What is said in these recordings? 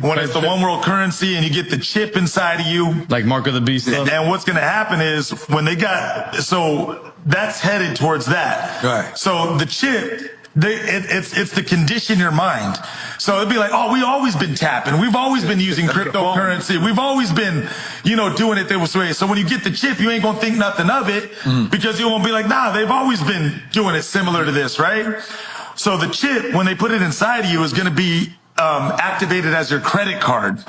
when it's the one world currency and you get the chip inside of you. Like Mark of the Beast. And what's going to happen is when they got, so that's headed towards that. Right. So the chip, it's to condition your mind. So it'd be like, oh, we've always been tapping. We've always been using cryptocurrency. We've always been, doing it this way. So when you get the chip, you ain't going to think nothing of it because you won't be like, nah, they've always been doing it similar to this, right? So the chip, when they put it inside of you, is going to be activated as your credit card.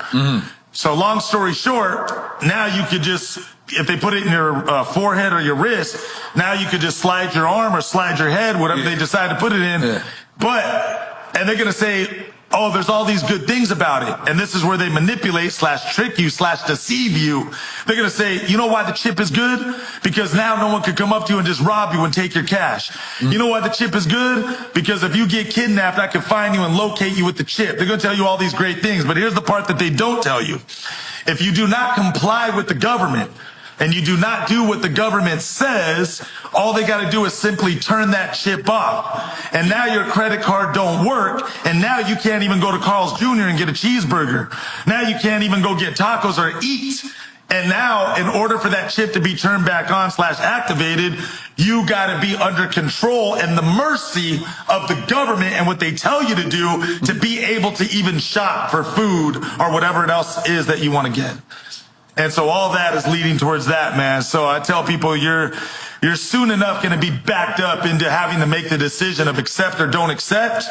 So long story short, now you could just, if they put it in your forehead or your wrist, now you could just slide your arm or slide your head, whatever they decide to put it in. And they're going to say, oh, there's all these good things about it. And this is where they manipulate / trick you / deceive you. They're going to say, you know why the chip is good? Because now no one could come up to you and just rob you and take your cash. You know why the chip is good? Because if you get kidnapped, I can find you and locate you with the chip. They're going to tell you all these great things. But here's the part that they don't tell you. If you do not comply with the government, and you do not do what the government says, all they got to do is simply turn that chip off. And now your credit card don't work. And now you can't even go to Carl's Jr. and get a cheeseburger. Now you can't even go get tacos or eat. And now, in order for that chip to be turned back on / activated, you got to be under control and the mercy of the government and what they tell you to do to be able to even shop for food or whatever else is that you want to get. And so all that is leading towards that, man. So I tell people you're soon enough going to be backed up into having to make the decision of accept or don't accept.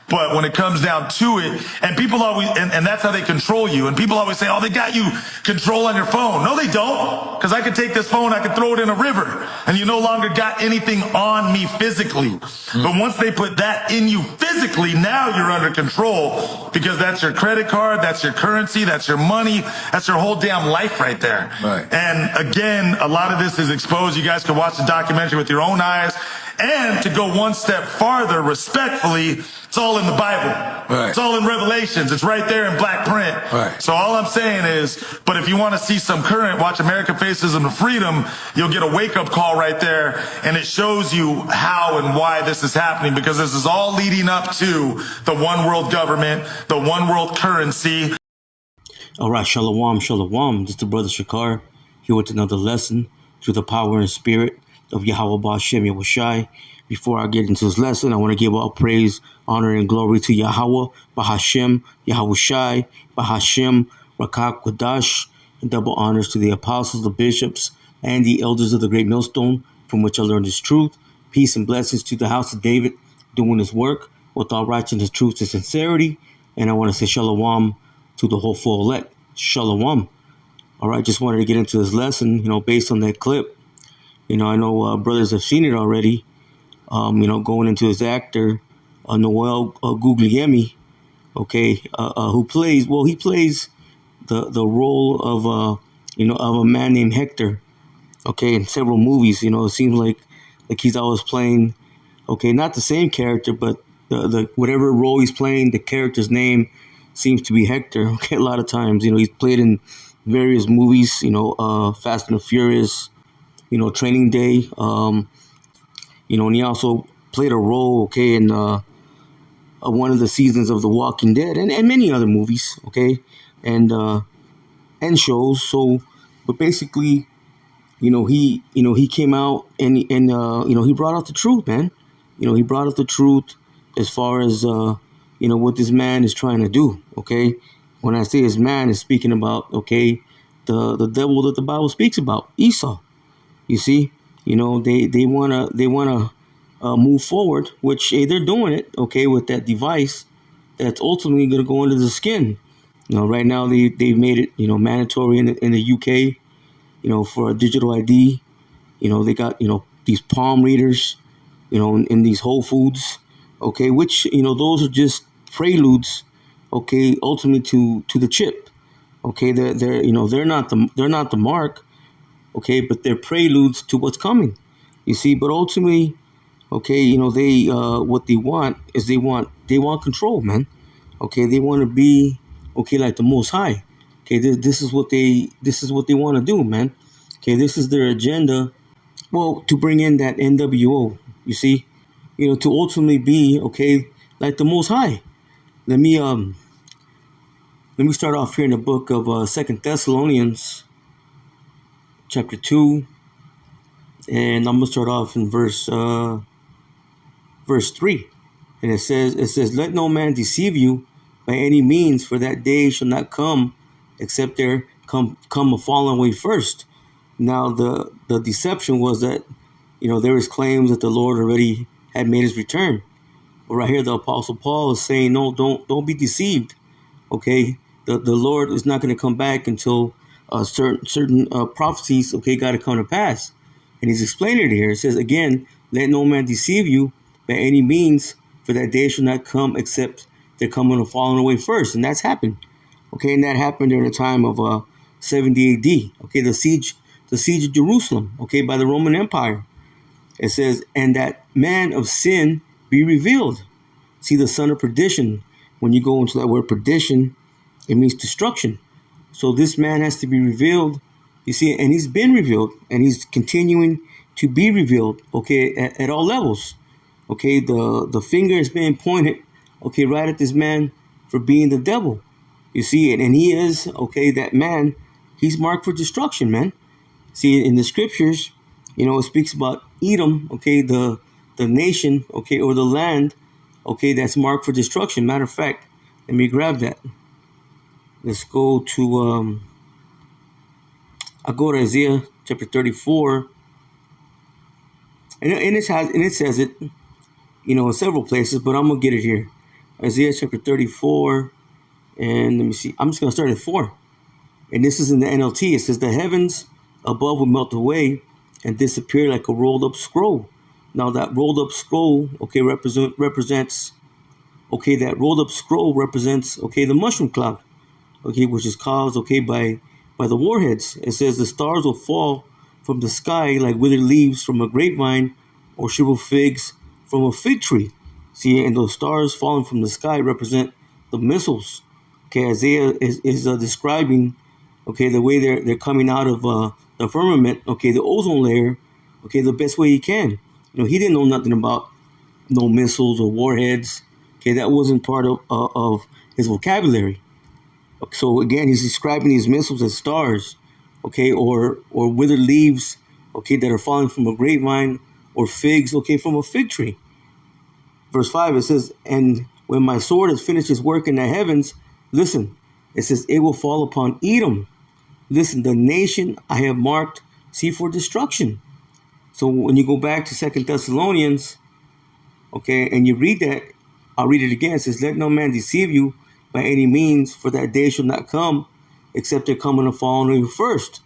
But when it comes down to it, and people always, and that's how they control you. And people always say, oh, they got you control on your phone. No, they don't. Because I could take this phone, I could throw it in a river, and you no longer got anything on me physically. But once they put that in you physically, now you're under control because that's your credit card, that's your currency, that's your money, that's your whole damn life right there. Right. And again, a lot of this is exposed. You guys can watch the documentary with your own eyes. And to go one step farther, respectfully, it's all in the Bible. Right. It's all in Revelations. It's right there in black print. Right. So all I'm saying is, but if you want to see some current, watch America Faces into Freedom. You'll get a wake-up call right there, and it shows you how and why this is happening, because this is all leading up to the one world government, the one world currency. All right, shalom, shalom. This is the brother Shakar here with another lesson through the power and spirit of Yahweh Ba'Shem Yahushai. Before I get into this lesson, I want to give all praise, honor, and glory to Yahweh Ba'Shem Yahushai Ba'Shem Rakak Quadash, and double honors to the apostles, the bishops, and the elders of the great millstone, from which I learned this truth. Peace and blessings to the house of David, doing his work with all righteousness, truth, and sincerity. And I want to say shalom to the whole full elect. Shalom. All right, just wanted to get into this lesson, based on that clip. I know brothers have seen it already, going into his actor, Noel Guglielmi, who plays, he plays the role of, of a man named Hector, in several movies. It seems like he's always playing, not the same character, but the whatever role he's playing, the character's name seems to be Hector, a lot of times. He's played in various movies, Fast and the Furious, Training Day, and he also played a role, in one of the seasons of The Walking Dead and many other movies, and shows. So, but basically, he came out and he brought out the truth, man. He brought out the truth as far as what this man is trying to do. When I say this man is speaking about, the devil that the Bible speaks about, Esau. You see, they wanna move forward, which they're doing it, with that device that's ultimately gonna go into the skin. Right now they've made it, mandatory in the UK, for a digital ID. They got these palm readers, in these Whole Foods, which those are just preludes, ultimately to the chip. They're not the mark. But they're preludes to what's coming, you see. But ultimately, they what they want is they want control, man. They want to be like the Most High. This is what they want to do, man. This is their agenda. Well, to bring in that NWO, you see, to ultimately be like the Most High. Let me Let me start off here in the book of 2 Thessalonians, chapter 2. And I'm going to start off in verse 3. And it says, let no man deceive you by any means, for that day shall not come, except there come a falling away first. Now, the deception was that, there was claims that the Lord already had made his return. But right here, the Apostle Paul is saying, no, don't be deceived. Okay, the Lord is not going to come back until certain prophecies, got to come to pass. And he's explaining it here. It says, again, let no man deceive you by any means, for that day shall not come except they're coming and falling away first. And that's happened. Okay, and that happened during the time of 70 AD. Okay, the siege of Jerusalem, by the Roman Empire. It says, and that man of sin be revealed. See, the son of perdition. When you go into that word perdition, it means destruction. So this man has to be revealed. You see, and he's been revealed, and he's continuing to be revealed, at all levels. The finger is being pointed, right at this man for being the devil. You see it, and he is, that man, he's marked for destruction, man. See, in the scriptures, it speaks about Edom, the nation, or the land, that's marked for destruction. Matter of fact, let me grab that. Let's go to, I'll go to Isaiah chapter 34. And it says it, in several places, but I'm going to get it here. Isaiah chapter 34. And let me see. I'm just going to start at 4. And this is in the NLT. It says, the heavens above will melt away and disappear like a rolled up scroll. Now that rolled up scroll, represents, that rolled up scroll represents, the mushroom cloud, which is caused, by the warheads. It says the stars will fall from the sky like withered leaves from a grapevine or shriveled figs from a fig tree. See, and those stars falling from the sky represent the missiles. Isaiah is describing, the way they're coming out of the firmament, the ozone layer, the best way he can. He didn't know nothing about no missiles or warheads. That wasn't part of his vocabulary. So again, he's describing these missiles as stars, or withered leaves, that are falling from a grapevine, or figs, from a fig tree. Verse 5, it says, and when my sword has finished its work in the heavens, listen, it says, it will fall upon Edom. Listen, the nation I have marked, see, for destruction. So when you go back to 2 Thessalonians, and you read that, I'll read it again. It says, let no man deceive you by any means, for that day shall not come, except there come and fall on you first.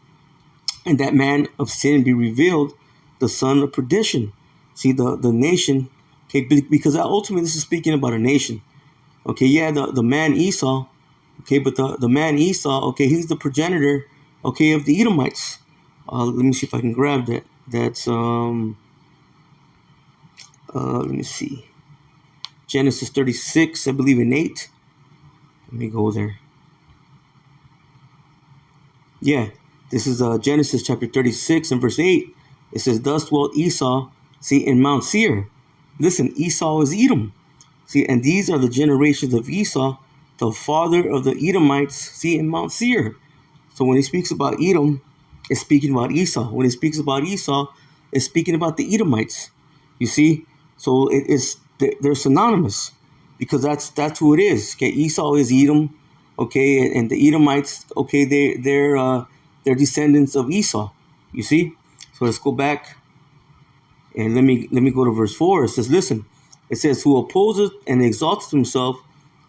And that man of sin be revealed, the son of perdition. See, the nation, because ultimately this is speaking about a nation. The man Esau, but the man Esau, he's the progenitor, of the Edomites. Let me see if I can grab that. That's, let me see. Genesis 36, I believe in 8. Let me go there. Yeah, this is Genesis chapter 36 and verse 8. It says, thus dwelt Esau, see, in Mount Seir. Listen, Esau is Edom. See, and these are the generations of Esau, the father of the Edomites, see, in Mount Seir. So when he speaks about Edom, it's speaking about Esau. When he speaks about Esau, it's speaking about the Edomites. You see? So they're synonymous, because that's who it is. Esau is Edom, and the Edomites, they're descendants of Esau. You see? So let's go back and let me go to verse 4. It says, listen, it says, who opposes and exalts himself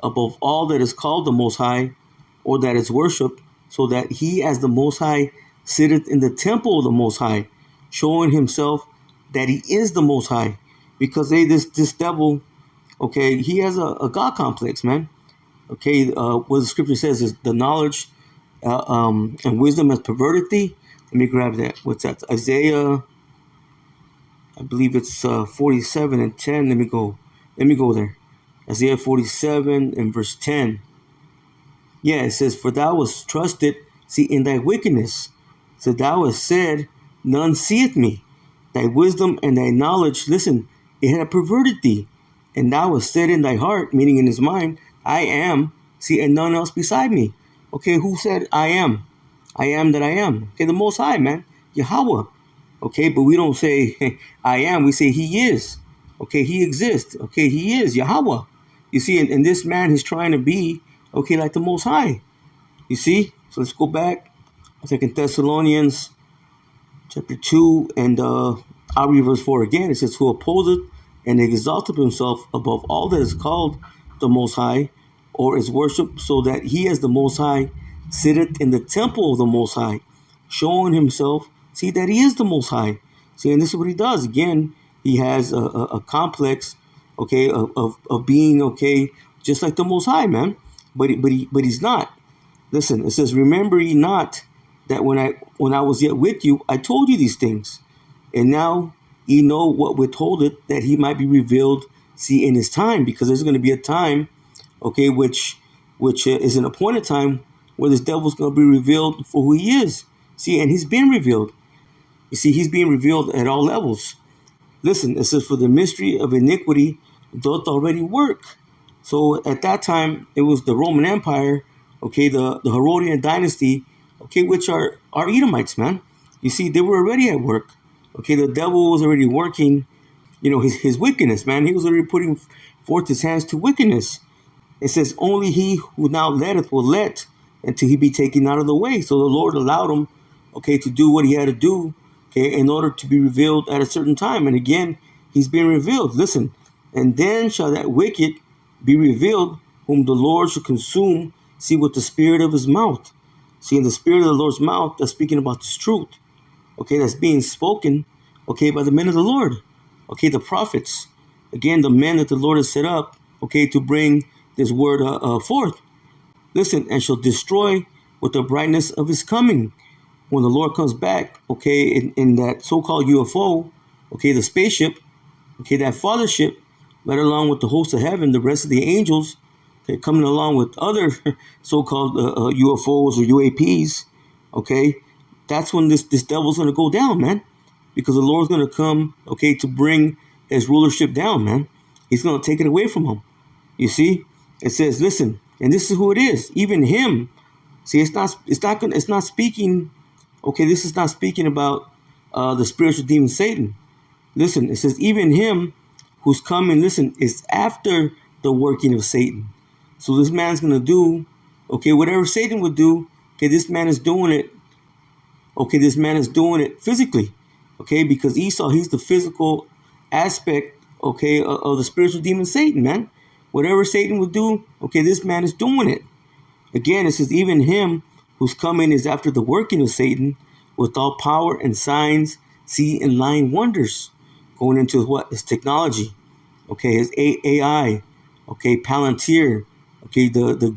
above all that is called the Most High, or that is worshipped, so that he as the Most High sitteth in the temple of the Most High, showing himself that he is the Most High. Because this devil, he has a God complex, man. What the scripture says is the knowledge and wisdom has perverted thee. Let me grab that. What's that? Isaiah, I believe it's 47 and 10. Let me go there. Isaiah 47 and verse 10. Yeah, it says, for thou wast trusted, see, in thy wickedness. So thou hast said, none seeth me. Thy wisdom and thy knowledge, listen, it had perverted thee. And thou hast said in thy heart, meaning in his mind, I am, See, and none else beside me. Okay, who said I am? I am that I am. Okay, the Most High, man, Yahweh. Okay, but we don't say I am. We say He is. Okay, He exists. Okay, He is Yahweh. You see, and this man is trying to be, okay, like the Most High. You see? So let's go back. 2 Thessalonians chapter 2, and I'll read verse 4 again. It says, who opposeth and exalteth himself above all that is called the Most High, or is worshipped, so that he as the Most High sitteth in the temple of the Most High, showing himself, see, that he is the Most High. See, and this is what he does. Again, he has a complex, okay, of being, okay, just like the Most High, man. But he's not. Listen, it says, remember ye not that when I was yet with you, I told you these things. And now ye know what withholdeth, that he might be revealed, see, in his time. Because there's going to be a time, okay, which is an appointed time where this devil's going to be revealed for who he is. See, and he's been revealed. You see, he's being revealed at all levels. Listen, it says, for the mystery of iniquity doth already work. So at that time, it was the Roman Empire, okay, the Herodian dynasty, okay, which are Edomites, man. You see, they were already at work. Okay, the devil was already working, you know, his wickedness, man. He was already putting forth his hands to wickedness. It says, only he who now letteth will let until he be taken out of the way. So the Lord allowed him, okay, to do what he had to do, okay, in order to be revealed at a certain time. And again, he's being revealed. Listen, and then shall that wicked be revealed, whom the Lord shall consume, see, with the spirit of his mouth. See, in the spirit of the Lord's mouth, that's speaking about this truth, okay, that's being spoken, okay, by the men of the Lord, okay, the prophets, again, the men that the Lord has set up, okay, to bring this word forth. Listen, and shall destroy with the brightness of his coming. When the Lord comes back, okay, in that so-called UFO, okay, the spaceship, okay, that fathership, right along with the host of heaven, the rest of the angels, okay, coming along with other so-called UFOs or UAPs, okay, that's when this devil's going to go down, man, because the Lord's going to come, okay, to bring his rulership down, man. He's going to take it away from him. You see, it says, listen, and this is who it is, even him. See, it's not speaking, okay, this is not speaking about the spiritual demon Satan. Listen, it says, even him who's coming, listen, is after the working of Satan. So this man's going to do, okay, whatever Satan would do, okay, this man is doing it, okay, this man is doing it physically, okay, because Esau, he's the physical aspect, okay, of the spiritual demon Satan, man. Whatever Satan would do, okay, this man is doing it. Again, it says, even him who's coming is after the working of Satan, with all power and signs, see, and lying wonders, going into what? His technology, okay, his AI, okay, Palantir, okay, the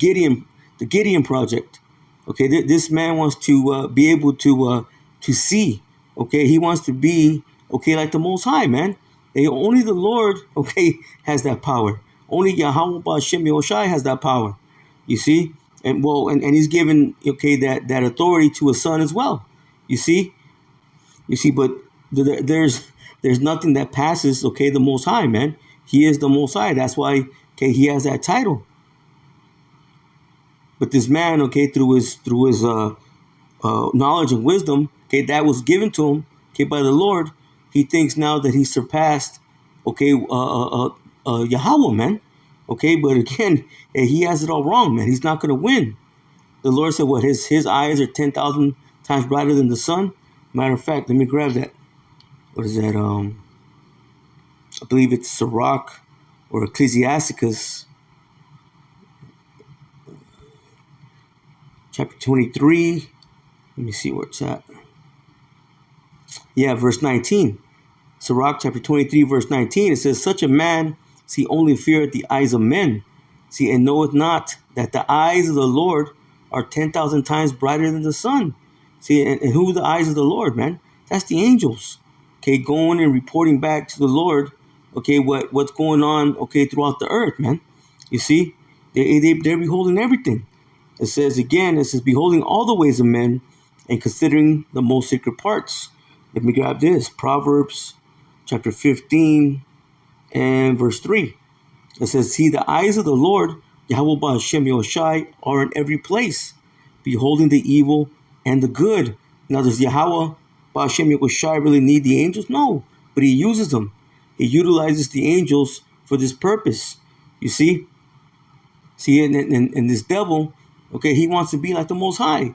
Gideon project, okay. This man wants to be able to see, okay. He wants to be, okay, like the Most High, man. Only the Lord, okay, has that power. Only Yahweh Ba'Shem Yahushai has that power. You see, and well, and he's given, okay, that authority to his son as well. You see, but there's nothing that passes, okay, the Most High, man. He is the Most High. That's why, okay, he has that title. But this man, okay, through his knowledge and wisdom, okay, that was given to him, okay, by the Lord, he thinks now that he surpassed, okay, Yahweh, man. Okay, but again, he has it all wrong, man. He's not going to win. The Lord said, what, his eyes are 10,000 times brighter than the sun? Matter of fact, let me grab that. What is that? I believe it's Sirach or Ecclesiasticus, chapter 23. Let me see where it's at. Yeah, verse 19. Sirach chapter 23, verse 19. It says, such a man, see, only feareth the eyes of men. See, and knoweth not that the eyes of the Lord are 10,000 times brighter than the sun. See, and who are the eyes of the Lord, man? That's the angels. Okay, going and reporting back to the Lord, okay, what's going on, okay, throughout the earth, man. You see, they're beholding everything. It says again, it says, beholding all the ways of men and considering the most sacred parts. Let me grab this. Proverbs chapter 15 and verse 3. It says, see, the eyes of the Lord, Yahweh Ba'Shem Yahushai are in every place, beholding the evil and the good. Now, does Yahweh Ba'Shem Yahushai really need the angels? No, but he uses them. He utilizes the angels for this purpose. You see? See, and this devil, okay, he wants to be like the Most High.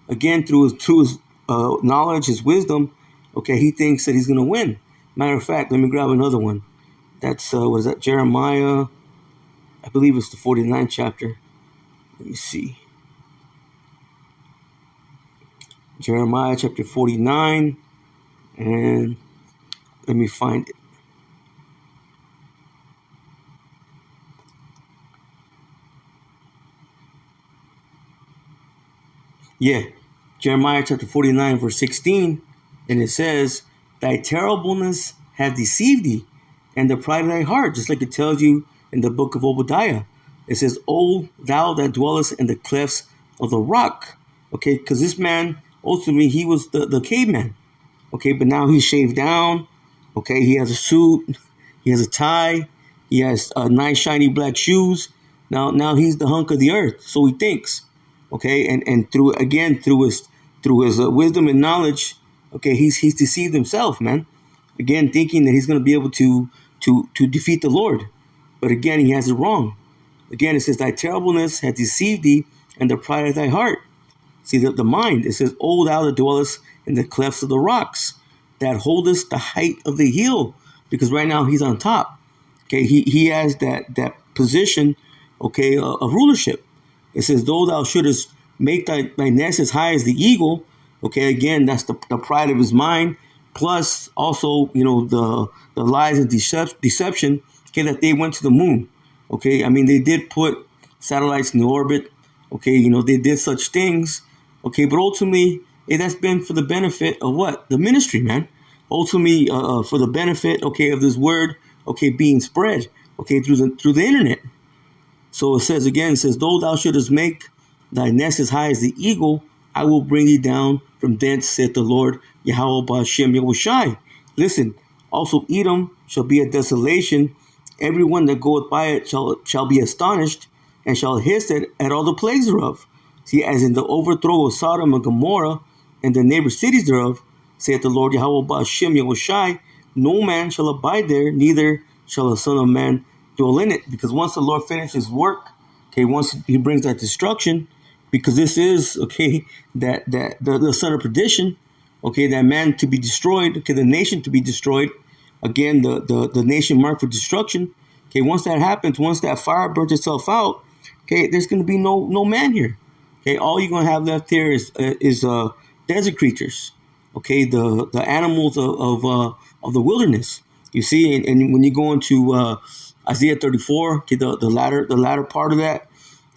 Again, through his knowledge, his wisdom, okay, he thinks that he's going to win. Matter of fact, let me grab another one. That's, what is that, Jeremiah? I believe it's the 49th chapter. Let me see. Jeremiah chapter 49. And let me find it. Yeah, Jeremiah chapter 49, verse 16. And it says, thy terribleness hath deceived thee, and the pride of thy heart, just like it tells you in the book of Obadiah. It says, O thou that dwellest in the clefts of the rock. Okay, because this man, ultimately, he was the caveman. Okay, but now he's shaved down. Okay, he has a suit, he has a tie, he has nice shiny black shoes. Now he's the hunk of the earth, so he thinks. Okay, and through his wisdom and knowledge, okay, he's deceived himself, man. Again, thinking that he's going to be able to defeat the Lord, but again, he has it wrong. Again, it says, thy terribleness hath deceived thee, and the pride of thy heart. See, the mind, it says, O thou that dwellest in the clefts of the rocks, that holdest the height of the hill, because right now he's on top. Okay, he has that position, okay, of rulership. It says, though thou shouldest make thy nest as high as the eagle, okay, again, that's the pride of his mind, plus also, the lies and deception, okay, that they went to the moon. Okay, I mean, they did put satellites in orbit, okay, they did such things, okay, but ultimately, that's been for the benefit of what? The ministry, man. Ultimately, for the benefit, okay, of this word, okay, being spread, okay, through the internet. So it says again, though thou shouldest make thy nest as high as the eagle, I will bring thee down from thence, saith the Lord, Yahweh Ba'Shem Yahushai. Listen, also Edom shall be a desolation. Everyone that goeth by it shall be astonished, and shall hiss at all the plagues thereof. See, as in the overthrow of Sodom and Gomorrah, and the neighbor cities thereof, saith the Lord Yahweh Ba'Shem Yahushai, no man shall abide there, neither shall a son of man dwell in it. Because once the Lord finishes work, okay, once he brings that destruction, because this is, okay, that the son of perdition, okay, that man to be destroyed, okay, the nation to be destroyed, again, the nation marked for destruction, okay, once that happens, once that fire burns itself out, okay, there's going to be no man here. Okay, all you're going to have left here is desert creatures, okay, the animals of the wilderness. You see, and when you go into Isaiah 34, okay, the latter part of that,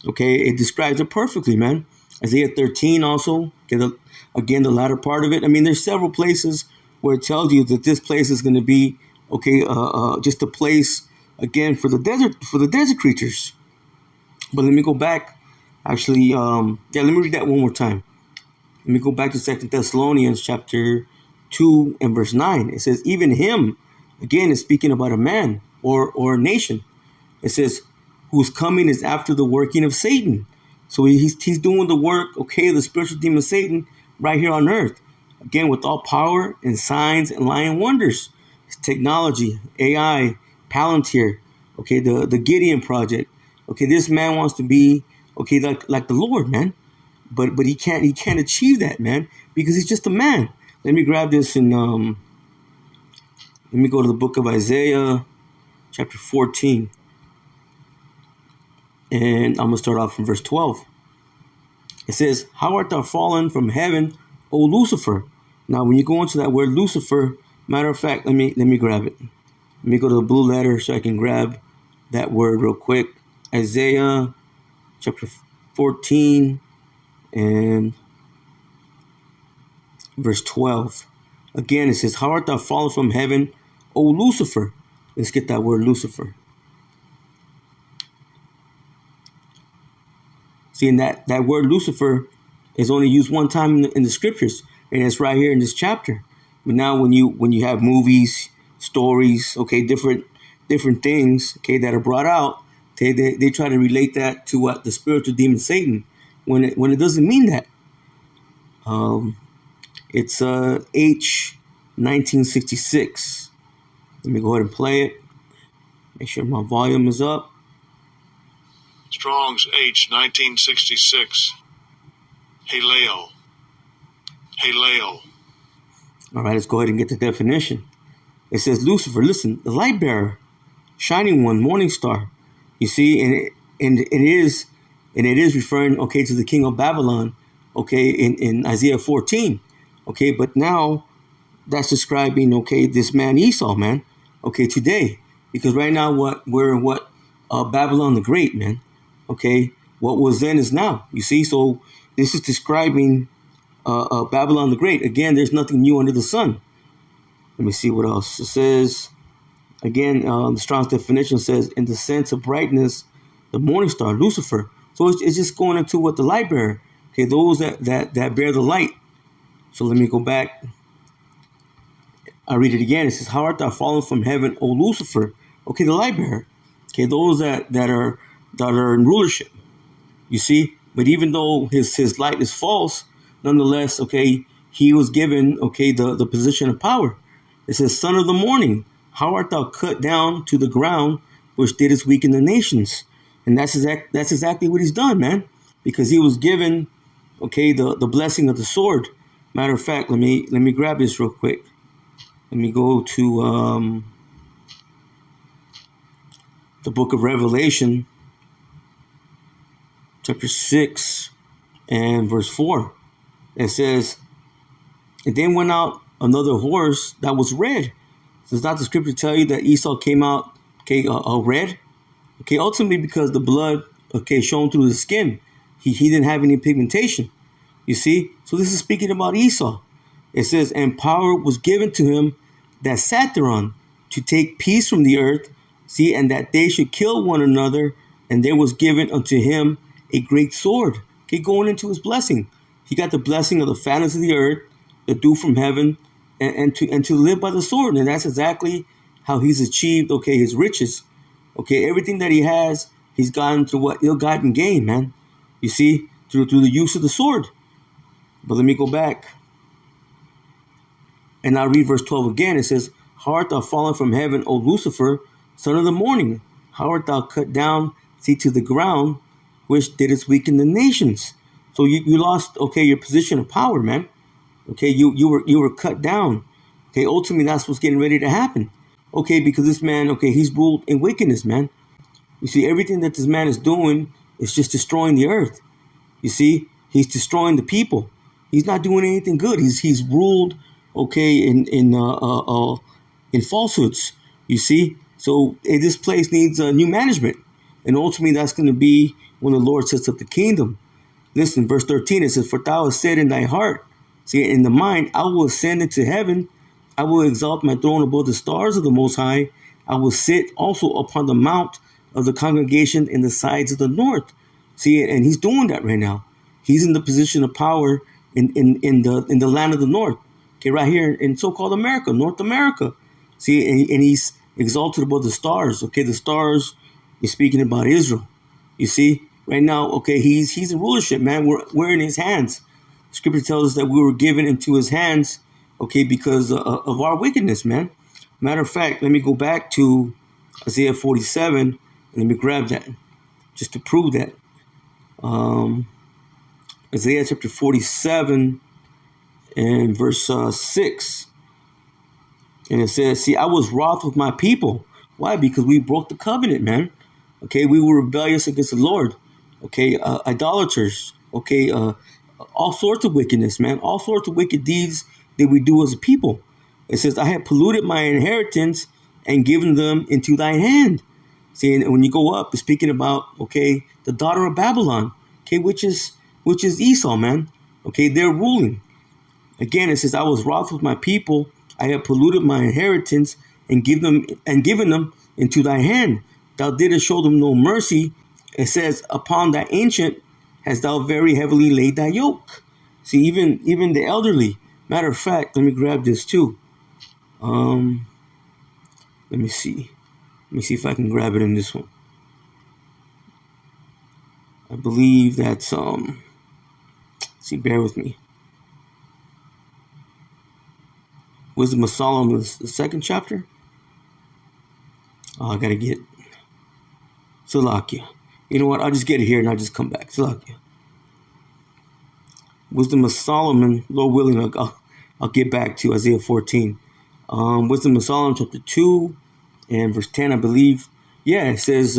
okay, it describes it perfectly, man. Isaiah 13 also, okay, again, the latter part of it. I mean, there's several places where it tells you that this place is going to be, okay, just a place, again, for the desert creatures. But let me go back. Actually, let me read that one more time. Let me go back to 2 Thessalonians chapter 2 and verse 9. It says, even him, again, is speaking about a man or a nation. It says, whose coming is after the working of Satan. So he's doing the work, okay, the spiritual demon Satan right here on earth. Again, with all power and signs and lying wonders. It's technology, AI, Palantir, okay, the Gideon Project. Okay, this man wants to be, okay, like the Lord, man. But he can't achieve that, man, because he's just a man. Let me grab this and let me go to the book of Isaiah, chapter 14. And I'm going to start off from verse 12. It says, how art thou fallen from heaven, O Lucifer? Now, when you go into that word Lucifer, matter of fact, let me grab it. Let me go to the blue letter so I can grab that word real quick. Isaiah chapter 14 and verse 12. Again, it says, how art thou fallen from heaven, O Lucifer? Let's get that word Lucifer. See, and that word Lucifer is only used one time in the scriptures, and it's right here in this chapter. But now when you have movies, stories, okay, different things, okay, that are brought out, They try to relate that to what the spiritual demon Satan, when it doesn't mean that. It's H 1966. Let me go ahead and play it. Make sure my volume is up. Strong's H 1966. Haleo. Haleo. All right, let's go ahead and get the definition. It says Lucifer, listen, the light bearer, shining one, morning star. You see, and it is referring, okay, to the king of Babylon, okay, in Isaiah 14. Okay, but now that's describing, okay, this man Esau, man, okay, today. Because right now we're in Babylon the Great, man. Okay, what was then is now. You see, so this is describing Babylon the Great. Again, there's nothing new under the sun. Let me see what else. It says, again, the Strong's definition says, in the sense of brightness, the morning star, Lucifer. So it's just going into what the light bearer. Okay, those that bear the light. So let me go back. I read it again. It says, how art thou fallen from heaven, O Lucifer? Okay, the light bearer. Okay, those that are in rulership. You see, but even though his light is false, nonetheless, okay, he was given, okay, the position of power. It says, son of the morning, how art thou cut down to the ground, which didst weaken the nations? And that's exactly what he's done, man, because he was given, okay, the blessing of the sword. Matter of fact, let me grab this real quick. Let me go to the book of Revelation, chapter 6 and verse 4. It says, and then went out another horse that was red. Does not the scripture tell you that Esau came out, okay, red? Okay, ultimately because the blood, okay, shown through the skin. He didn't have any pigmentation. You see? So this is speaking about Esau. It says, and power was given to him that sat thereon to take peace from the earth, see, and that they should kill one another, and there was given unto him a great sword. Okay, going into his blessing. He got the blessing of the fatness of the earth, the dew from heaven, and to live by the sword. And that's exactly how he's achieved, okay, his riches. Okay, everything that he has, he's gotten through what ill-gotten gain, man. You see, through the use of the sword. But let me go back. And I'll read verse 12 again. It says, how art thou fallen from heaven, O Lucifer, son of the morning? How art thou cut down, see, to the ground, which didst weaken the nations? So you lost, okay, your position of power, man. Okay, you were cut down. Okay, ultimately that's what's getting ready to happen. Okay, because this man, okay, he's ruled in wickedness, man. You see, everything that this man is doing is just destroying the earth. You see, he's destroying the people. He's not doing anything good. He's ruled, okay, in falsehoods. You see, so this place needs new management, and ultimately that's going to be when the Lord sets up the kingdom. Listen, verse 13, it says, for thou hast said in thy heart, see, in the mind, I will ascend into heaven. I will exalt my throne above the stars of the Most High. I will sit also upon the mount of the congregation in the sides of the north. See, and he's doing that right now. He's in the position of power in the land of the north. Okay, right here in so-called America, North America. See, and he's exalted above the stars. Okay, the stars is speaking about Israel. You see, right now, okay, he's in rulership, man. We're in his hands. Scripture tells us that we were given into his hands, okay, because of our wickedness, man. Matter of fact, let me go back to Isaiah 47, and let me grab that, just to prove that. Isaiah chapter 47 and verse 6. And it says, see, I was wroth with my people. Why? Because we broke the covenant, man. Okay, we were rebellious against the Lord. Okay, idolaters. Okay, all sorts of wickedness, man. All sorts of wicked deeds that we do as a people. It says, I have polluted my inheritance and given them into thine hand. See, and when you go up, it's speaking about, okay, the daughter of Babylon, okay, which is Esau, man. Okay, they're ruling. Again, it says, I was wroth with my people. I have polluted my inheritance and given them into thy hand. Thou didst show them no mercy. It says, upon thy ancient hast thou very heavily laid thy yoke. See, even the elderly. Matter of fact, let me grab this too. Let me see. Let me see if I can grab it in this one. I believe that's see, bear with me. Wisdom of Solomon, the second chapter. Oh, I gotta get Salakia. You know what? I'll just get it here and I'll just come back. Salakia. Wisdom of Solomon, Lord willing, I'll get back to Isaiah 14. Wisdom of Solomon, chapter 2 and verse 10, I believe. Yeah, it says,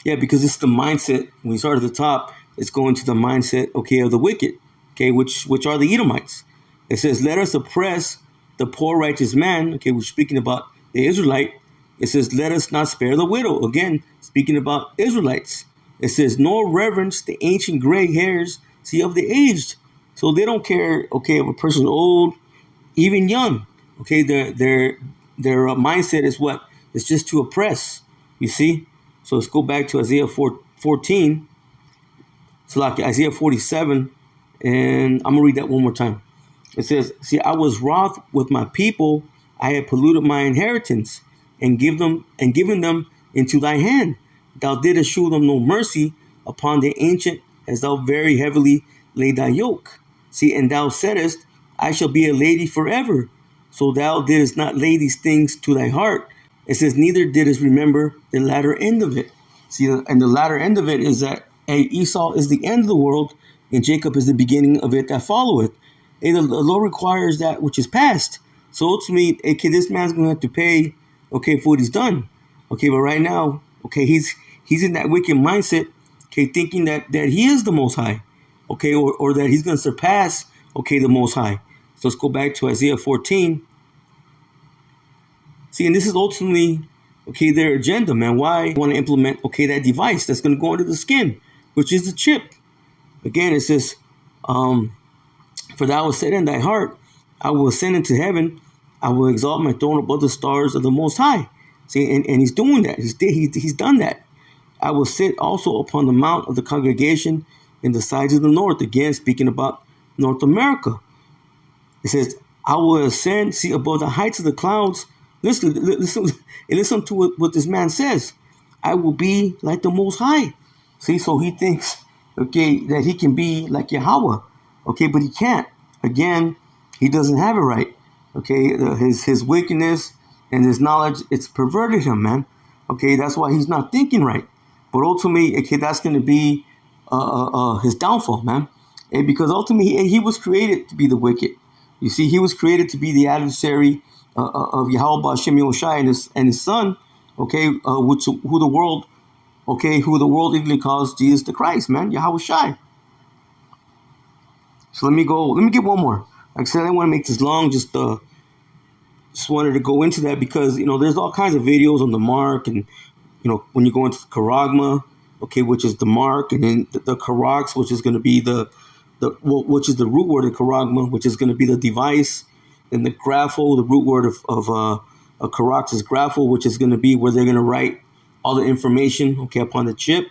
because it's the mindset. When we start at the top, it's going to the mindset, okay, of the wicked, okay, which are the Edomites. It says, let us oppress the poor righteous man, okay, we're speaking about the Israelite. It says, let us not spare the widow. Again, speaking about Israelites. It says, nor reverence the ancient gray hairs, see, of the aged. So they don't care, okay, if a person old, even young. Okay, their mindset is what? It's just to oppress. You see? So let's go back to Isaiah 14. So like Isaiah 47, and I'm gonna read that one more time. It says, see, I was wroth with my people, I had polluted my inheritance, and given them into thy hand. Thou didst shew them no mercy, upon the ancient as thou very heavily laid thy yoke. See, and thou saidest, I shall be a lady forever. So thou didst not lay these things to thy heart. It says, neither didst remember the latter end of it. See, and the latter end of it is that Esau is the end of the world, and Jacob is the beginning of it that followeth. The Lord requires that which is past. So ultimately, okay, this man's going to have to pay, okay, for what he's done. Okay, but right now, okay, he's in that wicked mindset, okay, thinking that he is the Most High, okay, or that he's going to surpass, okay, the Most High. So let's go back to Isaiah 14. See, and this is ultimately, okay, their agenda, man. Why want to implement, okay, that device that's going to go into the skin, which is the chip. Again, it says, for thou hast said in thy heart, I will ascend into heaven. I will exalt my throne above the stars of the Most High. See, and he's doing that. He's done that. I will sit also upon the mount of the congregation in the sides of the north. Again, speaking about North America. It says, I will ascend, see, above the heights of the clouds. Listen to what this man says. I will be like the Most High. See, so he thinks, okay, that he can be like Yahweh. Okay, but he can't. Again, he doesn't have it right. Okay, his wickedness and his knowledge, it's perverted him, man. Okay, that's why he's not thinking right. But ultimately, okay, that's going to be his downfall, man. And because ultimately, he was created to be the wicked. You see, he was created to be the adversary of Yahweh Ba'Shem Yoshai and his son, okay, who the world even calls Jesus the Christ, man, Yahweh Shai. So let me get one more. Like I said, I didn't want to make this long, just wanted to go into that because, there's all kinds of videos on the mark and, when you go into the charagma, okay, which is the mark, and then the charax, which is going to be which is the root word of charagma, which is going to be the device, and the graphel, the root word of a charax is graphel, which is going to be where they're going to write all the information, okay, upon the chip.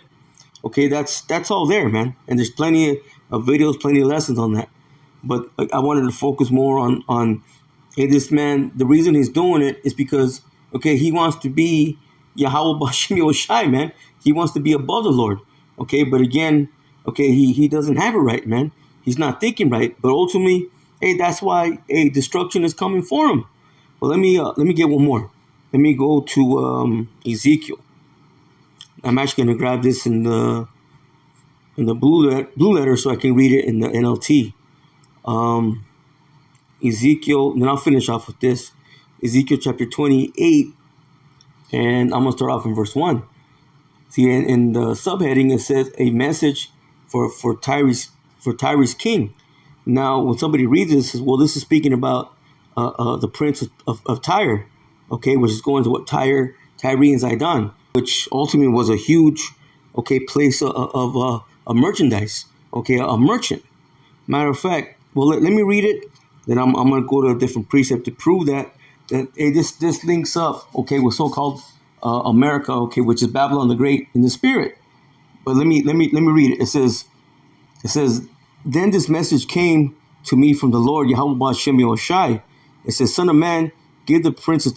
Okay, that's all there, man. And there's plenty of videos, plenty of lessons on that. But I wanted to focus more on hey, this man, the reason he's doing it is because, okay, he wants to be Yahweh Ba'Shem Yoshai, man. He wants to be above the Lord. Okay, but again, okay, he doesn't have it right, man. He's not thinking right. But ultimately, hey, that's why destruction is coming for him. Well, let me get one more. Let me go to Ezekiel. I'm actually going to grab this in the blue letter so I can read it in the NLT. Ezekiel, and then I'll finish off with this. Ezekiel chapter 28, and I'm going to start off in verse 1. See, in the subheading, it says a message for Tyre's king. Now, when somebody reads this, it says, well, this is speaking about the prince of Tyre, okay, which is going to what Tyre and Zidon, which ultimately was a huge, okay, place of merchandise, okay, a merchant. Matter of fact, well, let me read it. Then I'm going to go to a different precept to prove that hey, this links up, okay, with so-called America, okay, which is Babylon the Great in the spirit. But let me read it. It says, then this message came to me from the Lord, Yahweh Ba'Shem Yoshai. It says, Son of man, give the prince of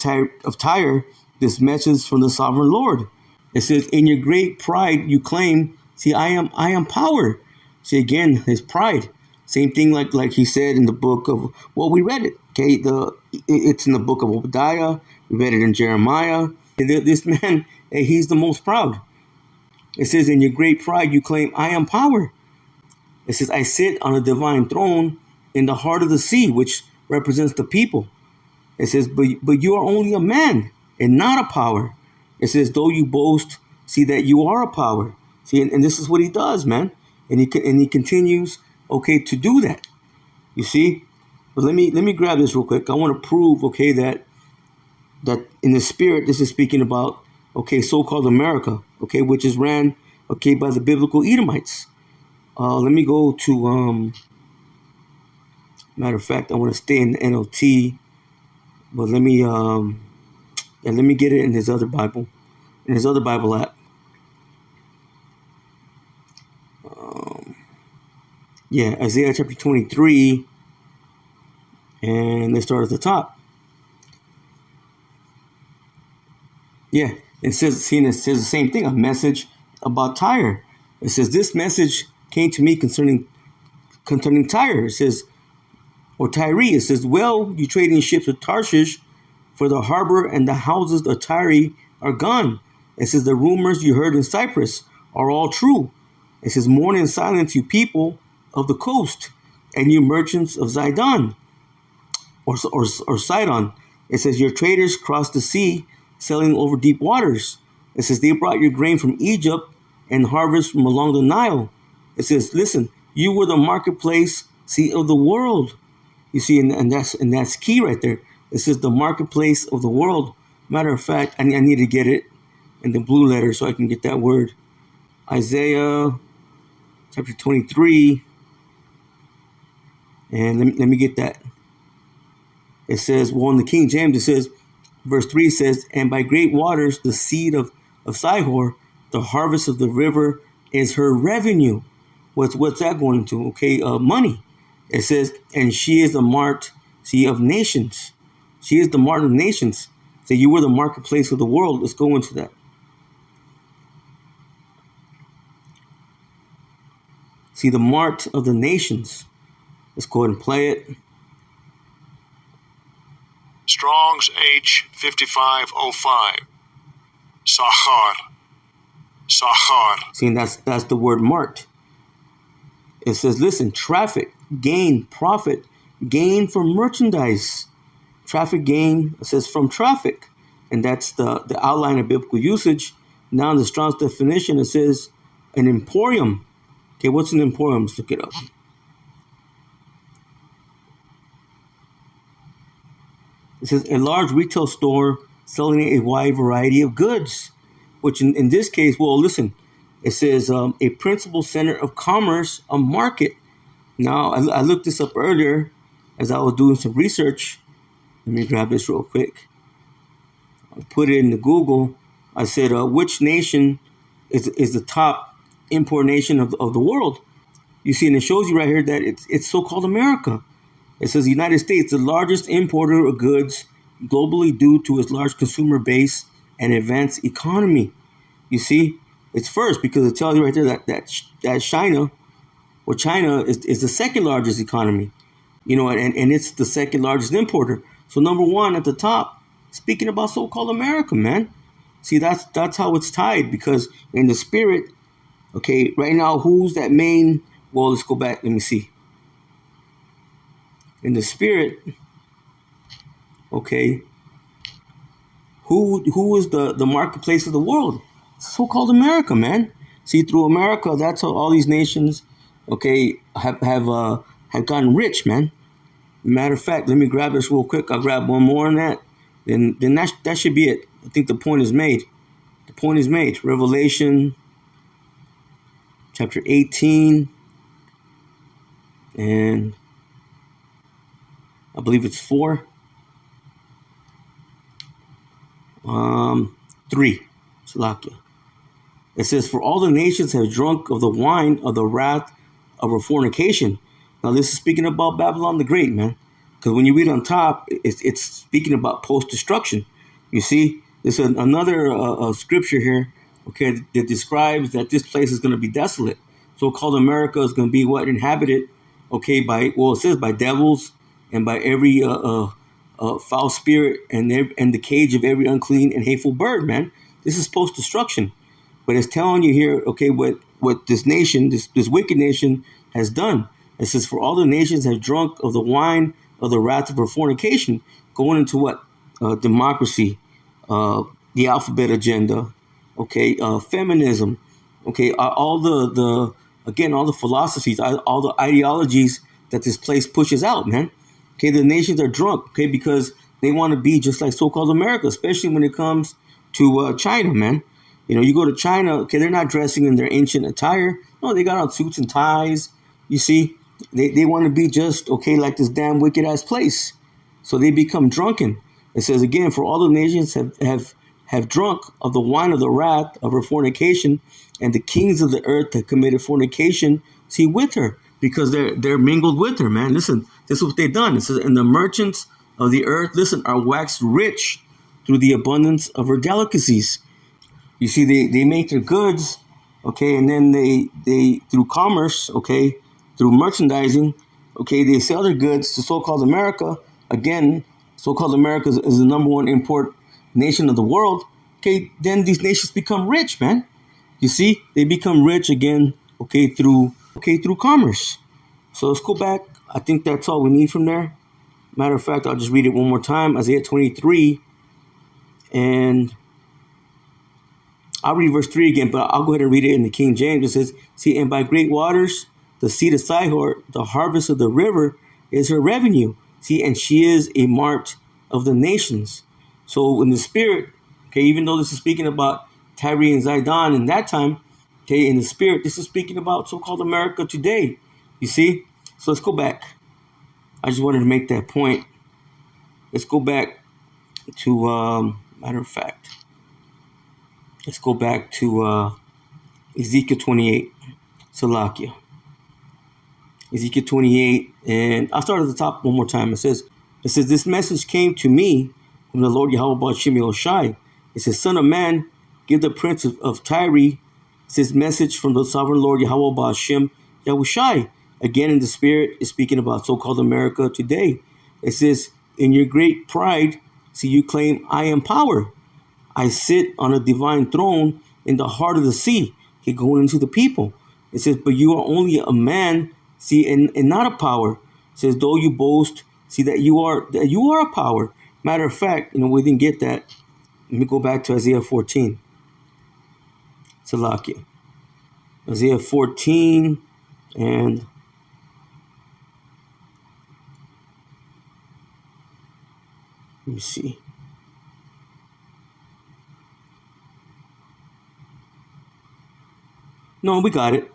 Tyre this message from the sovereign Lord. It says, in your great pride you claim, See, I am power. See, again, his pride. Same thing like he said in the book of, well, we read it. Okay, it's in the book of Obadiah. We read it in Jeremiah. This man, he's the most proud. It says, in your great pride, you claim, I am power. It says, I sit on a divine throne in the heart of the sea, which represents the people. It says, but you are only a man and not a power. It says, though you boast, see that you are a power. See, and this is what he does, man. And he continues, okay, to do that. You see? But let me grab this real quick. I want to prove, okay, that in the spirit, this is speaking about, okay, so-called America, okay, which is ran, okay, by the biblical Edomites. Let me go to, matter of fact, I want to stay in the NLT, but let me get it in his other Bible, app. Isaiah chapter 23, and let's start at the top. Yeah, it says the same thing, a message about Tyre. It says, this message came to me concerning Tyre. It says, or Tyre. It says, well, you trading ships with Tarshish, for the harbor and the houses of Tyre are gone. It says, the rumors you heard in Cyprus are all true. It says, mourn in silence, you people of the coast, and you merchants of Zidon, or Sidon. It says, your traders crossed the sea, selling over deep waters. It says, they brought your grain from Egypt and harvest from along the Nile. It says, listen, you were the marketplace, see, of the world. You see, and that's key right there. It says the marketplace of the world. Matter of fact, I need to get it in the blue letter so I can get that word. Isaiah chapter 23. And let me get that. It says, well, in the King James, it says, verse 3 says, and by great waters, the seed of Sihor, the harvest of the river is her revenue. What's that going to? Okay, money. It says, and she is the mart, see, of nations. She is the mart of nations. So you were the marketplace of the world. Let's go into that. See, the mart of the nations. Let's go ahead and play it. Strong's H5505. Sahar. See, and that's the word mart. It says, listen, traffic, gain, profit, gain from merchandise. Traffic gain, it says from traffic. And that's the outline of biblical usage. Now in the Strong's definition, it says an emporium. Okay, what's an emporium? Let's look it up. It says a large retail store selling a wide variety of goods, which in this case, well, listen, it says a principal center of commerce, a market. Now, I looked this up earlier as I was doing some research. Let me grab this real quick. I put it into Google. I said, which nation is the top import nation of the world? You see, and it shows you right here that it's so-called America. It says the United States, the largest importer of goods globally due to its large consumer base and advanced economy. You see, it's first because it tells you right there that China is the second largest economy, you know, and it's the second largest importer. So number one at the top, speaking about so-called America, man. See, that's how it's tied, because in the spirit, okay, right now, who's that main? Well, let's go back. Let me see. In the spirit, okay, who is the marketplace of the world? So-called America, man. See, through America, that's how all these nations, okay, have gotten rich, man. Matter of fact, let me grab this real quick. I'll grab one more on that. Then that should be it. I think the point is made. The point is made. Revelation chapter 18, and I believe it's 4. 3. Salakia. It says, for all the nations have drunk of the wine of the wrath of her fornication. Now, this is speaking about Babylon the Great, man. Because when you read on top, it's speaking about post-destruction. You see, there's another scripture here okay, that describes that this place is going to be desolate. So-called America is going to be what? Inhabited, okay, by, well, it says by devils and by every foul spirit and the cage of every unclean and hateful bird, man. This is post-destruction. But it's telling you here, okay, what this nation, this wicked nation has done. It says, for all the nations have drunk of the wine of the wrath of her fornication, going into what? Democracy, the alphabet agenda, okay, feminism, okay, all all the philosophies, all the ideologies that this place pushes out, man. Okay, the nations are drunk, okay, because they want to be just like so-called America, especially when it comes to China, man. You know, you go to China, okay, they're not dressing in their ancient attire. No, they got on suits and ties. You see, they want to be just, okay, like this damn wicked ass place. So they become drunken. It says again, for all the nations have drunk of the wine of the wrath of her fornication, and the kings of the earth have committed fornication, see, with her, because they're mingled with her, man. Listen, this is what they've done. It says, and the merchants of the earth, listen, are waxed rich through the abundance of her delicacies. You see, they make their goods, okay, and then they through commerce, okay, through merchandising, okay, they sell their goods to so-called America. Again, so-called America is the number one import nation of the world. Okay, then these nations become rich, man. You see, they become rich again, okay, through commerce. So let's go back. I think that's all we need from there. Matter of fact, I'll just read it one more time. Isaiah 23, and I'll read verse 3 again, but I'll go ahead and read it in the King James. It says, see, and by great waters, the seed of Sihor, the harvest of the river, is her revenue. See, and she is a mart of the nations. So in the spirit, okay, even though this is speaking about Tyre and Zidon in that time, okay, in the spirit, this is speaking about so-called America today. You see? So let's go back. I just wanted to make that point. Let's go back to, matter of fact, let's go back to Ezekiel 28, Salakia. Ezekiel 28, and I'll start at the top one more time. It says, this message came to me from the Lord Yahweh Shem Yahushai. It says, son of man, give the prince of Tyre this message from the sovereign Lord Yahweh Shem Yahushai. Again, in the spirit, is speaking about so-called America today. It says, in your great pride, see, you claim, I am power. I sit on a divine throne in the heart of the sea. Okay, going into the people. It says, but you are only a man, see, and not a power. It says, though you boast, see that you are a power. Matter of fact, we didn't get that. Let me go back to Isaiah 14. Salakia. Isaiah 14 and let me see. No, we got it.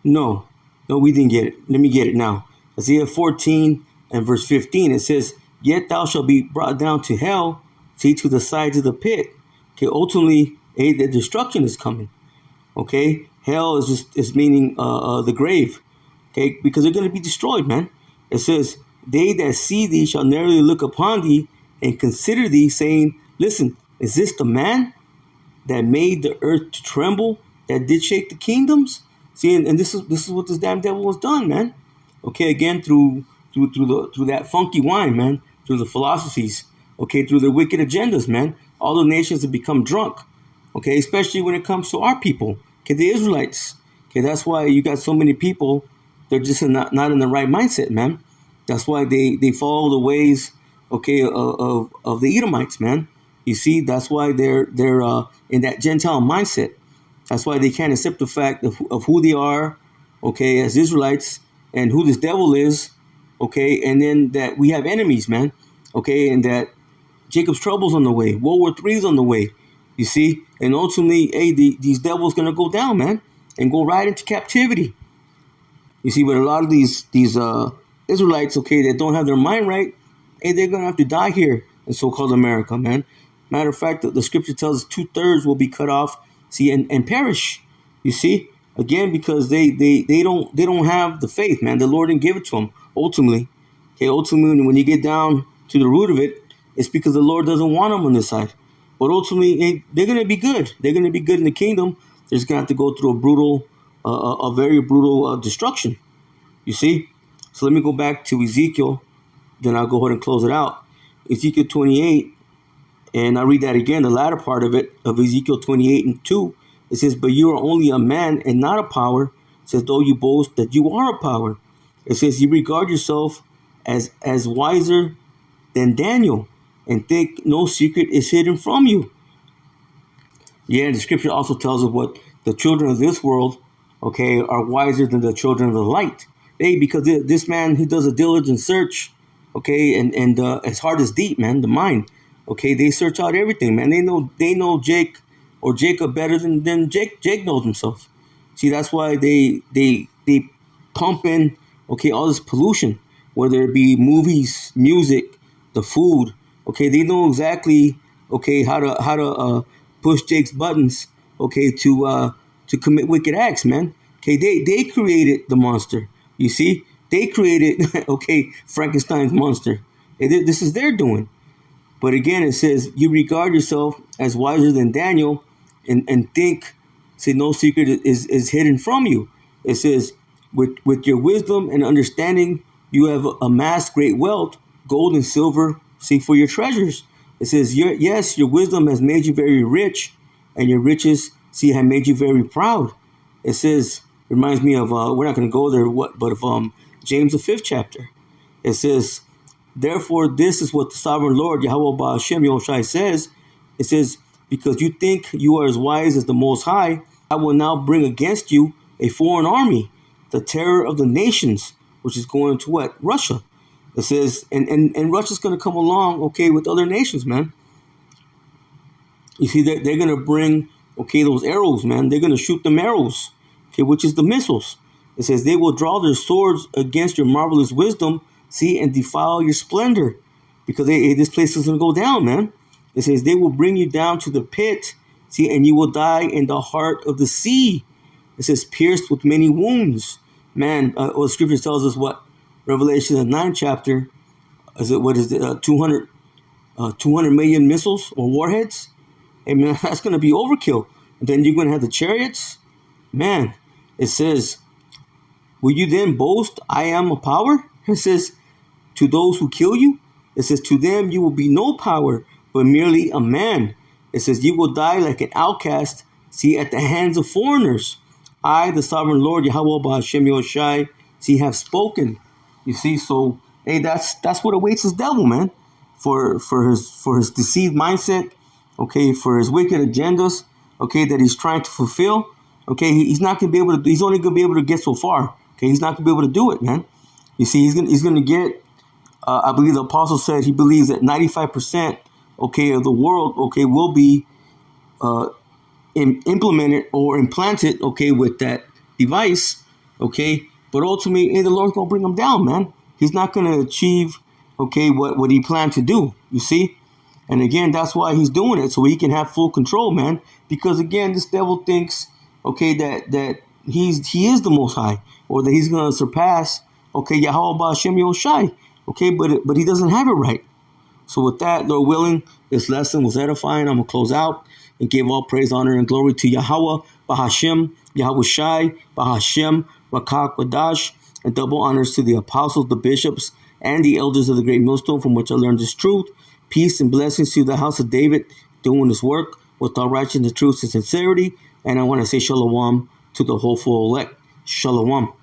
No, we didn't get it. Let me get it now. Isaiah 14 and verse 15, it says, yet thou shalt be brought down to hell, see, to the sides of the pit. Okay, ultimately, the destruction is coming. Okay, hell is meaning the grave. Okay, because they're going to be destroyed, man. It says, they that see thee shall narrowly look upon thee and consider thee, saying, listen, is this the man that made the earth to tremble, that did shake the kingdoms? See, and this is what this damn devil has done, man. Okay, again, through that funky wine, man, through the philosophies, okay, through the wicked agendas, man. All the nations have become drunk, okay, especially when it comes to our people, okay, the Israelites. Okay, that's why you got so many people, they're just not in the right mindset, man. That's why they follow the ways, okay, of the Edomites, man. You see, that's why they're in that Gentile mindset. That's why they can't accept the fact of who they are, okay, as Israelites, and who this devil is, okay, and then that we have enemies, man, okay, and that Jacob's trouble's on the way, World War III is on the way, you see, and ultimately, hey, these devils gonna go down, man, and go right into captivity. You see, but a lot of these Israelites, okay, that don't have their mind right, hey, they're gonna have to die here in so-called America, man. Matter of fact, the scripture tells us 2/3 will be cut off, see, and perish. You see, again, because they don't have the faith, man. The Lord didn't give it to them. Ultimately, okay, when you get down to the root of it, it's because the Lord doesn't want them on this side. But ultimately, they're going to be good. They're going to be good in the kingdom. They're just going to have to go through a very brutal destruction. You see? So let me go back to Ezekiel. Then I'll go ahead and close it out. Ezekiel 28, and I'll read that again, the latter part of it, of Ezekiel 28 and 2. It says, but you are only a man and not a power. It says, though you boast that you are a power. It says, you regard yourself as wiser than Daniel, and think no secret is hidden from you. Yeah, the scripture also tells us what the children of this world, okay, are wiser than the children of the light. Hey, because this man, he does a diligent search, okay, and his heart is deep, man, the mind. Okay, they search out everything, man. They know Jake or Jacob better than Jake knows himself. See, that's why they pump in, okay, all this pollution, whether it be movies, music, the food. Okay, they know exactly, okay, how to push Jake's buttons, okay, to commit wicked acts, man. Okay, they created the monster. You see, they created, okay, Frankenstein's monster. This is their doing. But again, it says, you regard yourself as wiser than Daniel, and think, say, no secret is hidden from you. It says, with your wisdom and understanding, you have amassed great wealth, gold and silver, see, for your treasures. It says, yes, your wisdom has made you very rich, and your riches, see, have made you very proud. It says, reminds me of, we're not going to go there, but of James, the 5th chapter. It says, therefore, this is what the sovereign Lord, Yahweh Ba'ashem Yahushai says. It says, because you think you are as wise as the Most High, I will now bring against you a foreign army, the terror of the nations, which is going to what? Russia. It says, and Russia's going to come along, okay, with other nations, man. You see, they're going to bring, okay, those arrows, man. They're going to shoot them arrows, okay, which is the missiles. It says, they will draw their swords against your marvelous wisdom, see, and defile your splendor, because this place is going to go down, man. It says, they will bring you down to the pit, see, and you will die in the heart of the sea. It says, pierced with many wounds. Man, well, scripture tells us what? Revelation, the 9th chapter, is it, what is it, 200 million missiles or warheads? Hey, man, that's going to be overkill. And then you're going to have the chariots. Man, it says, will you then boast, I am a power? It says, to those who kill you, it says, to them you will be no power, but merely a man. It says, you will die like an outcast, see, at the hands of foreigners. I, the sovereign Lord, Yahweh Ba'ashem Yahushai, see, have spoken. You see, so, hey, that's what awaits this devil, man, for his deceived mindset, okay, for his wicked agendas, okay, that he's trying to fulfill. Okay, he's not going to be able to, he's only going to be able to get so far. Okay, he's not going to be able to do it, man. You see, he's going to get, I believe the apostle said he believes that 95%, okay, of the world, okay, will be implemented or implanted, okay, with that device, okay. But ultimately, the Lord's going to bring him down, man. He's not going to achieve, okay, what he planned to do, you see. And again, that's why he's doing it, so he can have full control, man. Because again, this devil thinks, okay, that he is the Most High, or that he's going to surpass, okay, Yahweh Ba'ashem Yahushai, okay, but he doesn't have it right. So with that, Lord willing, this lesson was edifying. I'm going to close out and give all praise, honor, and glory to Yahweh Ba'ashem Yahushai Ba'ashem Rakak Wadash, and double honors to the apostles, the bishops, and the elders of the great millstone from which I learned this truth. Peace and blessings to the house of David doing this work with all righteousness, truth, and sincerity. And I want to say shalom to the hopeful elect. Shalom.